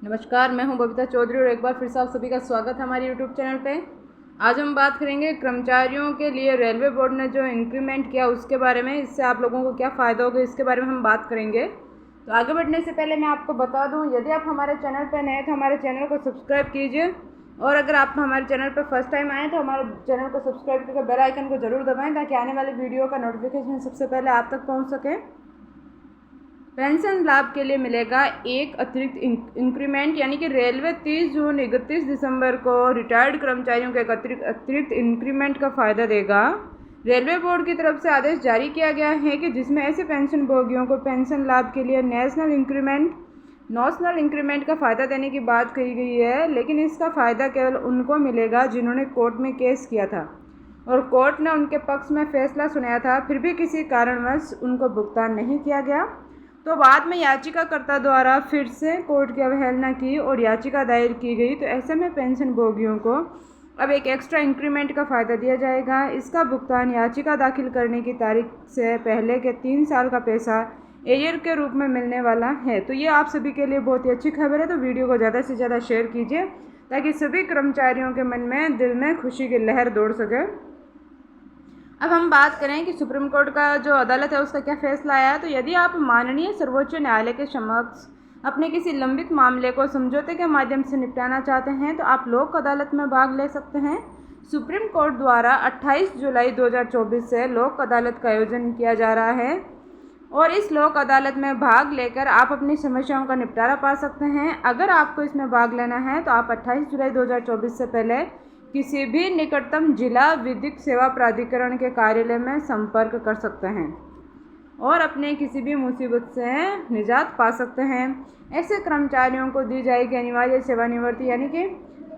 नमस्कार, मैं हूं बबीता चौधरी और एक बार फिर से आप सभी का स्वागत है हमारे यूट्यूब चैनल पे। आज हम बात करेंगे कर्मचारियों के लिए रेलवे बोर्ड ने जो इंक्रीमेंट किया उसके बारे में। इससे आप लोगों को क्या फ़ायदा होगा इसके बारे में हम बात करेंगे। तो आगे बढ़ने से पहले मैं आपको बता दूं, यदि आप हमारे चैनल पर नए हैं तो हमारे चैनल को सब्सक्राइब कीजिए, और अगर आप हमारे चैनल पर फर्स्ट टाइम आएँ तो हमारे चैनल को सब्सक्राइब करके बेल आइकन को ज़रूर दबाएँ ताकि आने वाली वीडियो का नोटिफिकेशन सबसे पहले आप तक पहुँच सके। पेंशन लाभ के लिए मिलेगा एक अतिरिक्त इंक्रीमेंट, यानी कि रेलवे 30 जून 31 दिसंबर को रिटायर्ड कर्मचारियों को एक अतिरिक्त इंक्रीमेंट का फ़ायदा देगा। रेलवे बोर्ड की तरफ से आदेश जारी किया गया है कि जिसमें ऐसे पेंशन भोगियों को पेंशन लाभ के लिए नॉशनल इंक्रीमेंट का फ़ायदा देने की बात कही गई है, लेकिन इसका फ़ायदा केवल उनको मिलेगा जिन्होंने कोर्ट में केस किया था और कोर्ट ने उनके पक्ष में फैसला सुनाया था, फिर भी किसी कारणवश उनको भुगतान नहीं किया गया। तो बाद में याचिकाकर्ता द्वारा फिर से कोर्ट की अवहेलना की और याचिका दायर की गई। तो ऐसे में पेंशन भोगियों को अब एक एक्स्ट्रा इंक्रीमेंट का फ़ायदा दिया जाएगा। इसका भुगतान याचिका दाखिल करने की तारीख से पहले के 3 साल का पैसा एरियर के रूप में मिलने वाला है। तो ये आप सभी के लिए बहुत ही अच्छी खबर है। तो वीडियो को ज़्यादा से ज़्यादा शेयर कीजिए ताकि सभी कर्मचारियों के मन में दिल में खुशी की लहर दौड़ सके। अब हम बात करें कि सुप्रीम कोर्ट का जो अदालत है उसका क्या फैसला आया है। तो यदि आप माननीय सर्वोच्च न्यायालय के समक्ष अपने किसी लंबित मामले को समझौते के माध्यम से निपटाना चाहते हैं तो आप लोक अदालत में भाग ले सकते हैं। सुप्रीम कोर्ट द्वारा 28 जुलाई 2024 से लोक अदालत का आयोजन किया जा रहा है और इस लोक अदालत में भाग लेकर आप अपनी समस्याओं का निपटारा पा सकते हैं। अगर आपको इसमें भाग लेना है तो आप 28 जुलाई 2024 से पहले किसी भी निकटतम जिला विधिक सेवा प्राधिकरण के कार्यालय में संपर्क कर सकते हैं और अपने किसी भी मुसीबत से निजात पा सकते हैं। ऐसे कर्मचारियों को दी जाएगी अनिवार्य सेवानिवृत्ति, यानी कि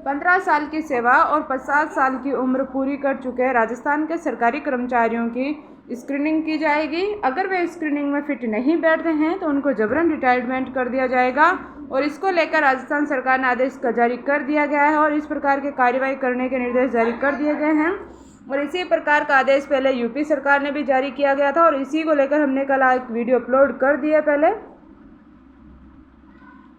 15 साल की सेवा और 50 साल की उम्र पूरी कर चुके राजस्थान के सरकारी कर्मचारियों की स्क्रीनिंग की जाएगी। अगर वे स्क्रीनिंग में फिट नहीं बैठते हैं तो उनको जबरन रिटायरमेंट कर दिया जाएगा और इसको लेकर राजस्थान सरकार ने आदेश जारी कर दिया गया है और इस प्रकार की कार्रवाई करने के निर्देश जारी कर दिए गए हैं। और इसी प्रकार का आदेश पहले यूपी सरकार ने भी जारी किया गया था और इसी को लेकर हमने कल एक वीडियो अपलोड कर दिया पहले।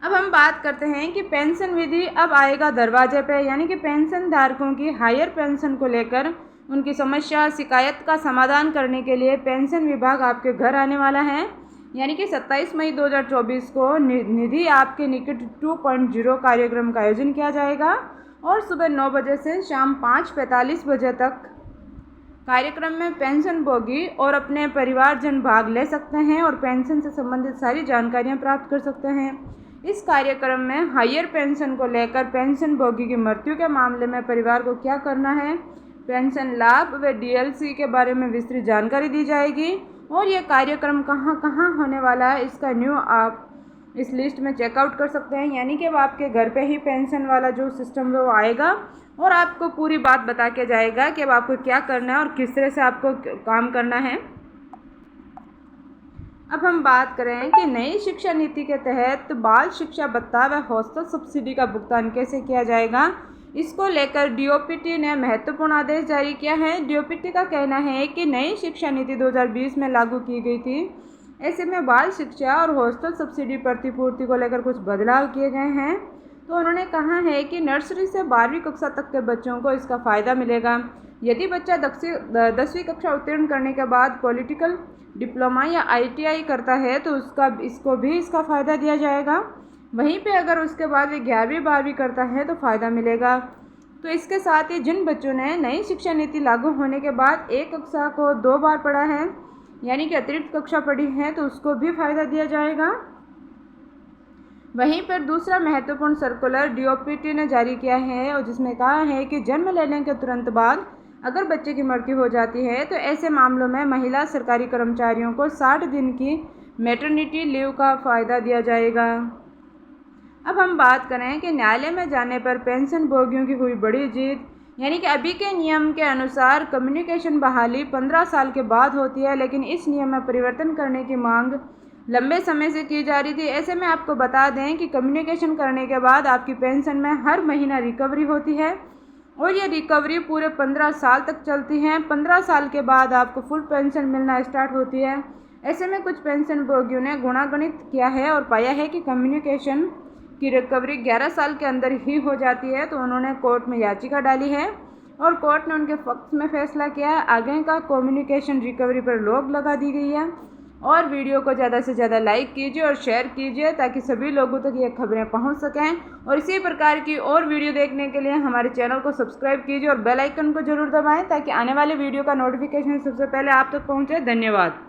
अब हम बात करते हैं कि पेंशन विधि अब आएगा दरवाजे पे, यानी कि पेंशन धारकों की हायर पेंशन को लेकर उनकी समस्या शिकायत का समाधान करने के लिए पेंशन विभाग आपके घर आने वाला है। यानी कि 27 मई 2024 को निधि आपके निकट 2.0 कार्यक्रम का आयोजन किया जाएगा और सुबह 9 बजे से शाम 5:45 बजे तक कार्यक्रम में पेंशन भोगी और अपने परिवारजन भाग ले सकते हैं और पेंशन से संबंधित सारी जानकारियां प्राप्त कर सकते हैं। इस कार्यक्रम में हायर पेंशन को लेकर पेंशन भोगी की मृत्यु के मामले में परिवार को क्या करना है, पेंशन लाभ व डीएलसी के बारे में विस्तृत जानकारी दी जाएगी और ये कार्यक्रम कहाँ कहाँ होने वाला है इसका न्यू आप इस लिस्ट में चेकआउट कर सकते हैं। यानी कि वो आपके घर पे ही पेंशन वाला जो सिस्टम है वो आएगा और आपको पूरी बात बता के जाएगा कि अब आपको क्या करना है और किस तरह से आपको काम करना है। अब हम बात करें कि नई शिक्षा नीति के तहत बाल शिक्षा भत्ता व हॉस्टल सब्सिडी का भुगतान कैसे किया जाएगा, इसको लेकर डीओपीटी ने महत्वपूर्ण आदेश जारी किया है। डीओपीटी का कहना है कि नई शिक्षा नीति 2020 में लागू की गई थी, ऐसे में बाल शिक्षा और हॉस्टल सब्सिडी प्रतिपूर्ति को लेकर कुछ बदलाव किए गए हैं। तो उन्होंने कहा है कि नर्सरी से 12वीं कक्षा तक के बच्चों को इसका फ़ायदा मिलेगा। यदि बच्चा 10वीं कक्षा उत्तीर्ण करने के बाद पॉलिटिकल डिप्लोमा या ITI करता है तो इसको भी इसका फ़ायदा दिया जाएगा। वहीं पे अगर उसके बाद वे 11वीं 12वीं करता है तो फ़ायदा मिलेगा। तो इसके साथ ही जिन बच्चों ने नई शिक्षा नीति लागू होने के बाद एक कक्षा को 2 बार पढ़ा है, यानी कि अतिरिक्त कक्षा पढ़ी है, तो उसको भी फ़ायदा दिया जाएगा। वहीं पर दूसरा महत्वपूर्ण सर्कुलर डीओपीटी ने जारी किया है और जिसमें कहा है कि जन्म लेने के तुरंत बाद अगर बच्चे की मृत्यु हो जाती है तो ऐसे मामलों में महिला सरकारी कर्मचारियों को 60 दिन की मैटरनिटी लीव का फ़ायदा दिया जाएगा। अब हम बात करें कि न्यायालय में जाने पर पेंशन भोगियों की हुई बड़ी जीत, यानी कि अभी के नियम के अनुसार कम्युनिकेशन बहाली 15 साल के बाद होती है, लेकिन इस नियम में परिवर्तन करने की मांग लंबे समय से की जा रही थी। ऐसे में आपको बता दें कि कम्युनिकेशन करने के बाद आपकी पेंशन में हर महीना रिकवरी होती है और ये रिकवरी पूरे 15 साल तक चलती है। 15 साल के बाद आपको फुल पेंशन मिलना स्टार्ट होती है। ऐसे में कुछ पेंशन भोगियों ने गुणागणित किया है और पाया है कि कम्युनिकेशन की रिकवरी 11 साल के अंदर ही हो जाती है, तो उन्होंने कोर्ट में याचिका डाली है और कोर्ट ने उनके पक्ष में फैसला किया है। आगे का कम्युनिकेशन रिकवरी पर रोक लगा दी गई है। और वीडियो को ज़्यादा से ज़्यादा लाइक कीजिए और शेयर कीजिए ताकि सभी लोगों तक ये खबरें पहुंच सकें। और इसी प्रकार की और वीडियो देखने के लिए हमारे चैनल को सब्सक्राइब कीजिए और बेल आइकन को ज़रूर दबाएं ताकि आने वाले वीडियो का नोटिफिकेशन सबसे पहले आप तक पहुंचे। धन्यवाद।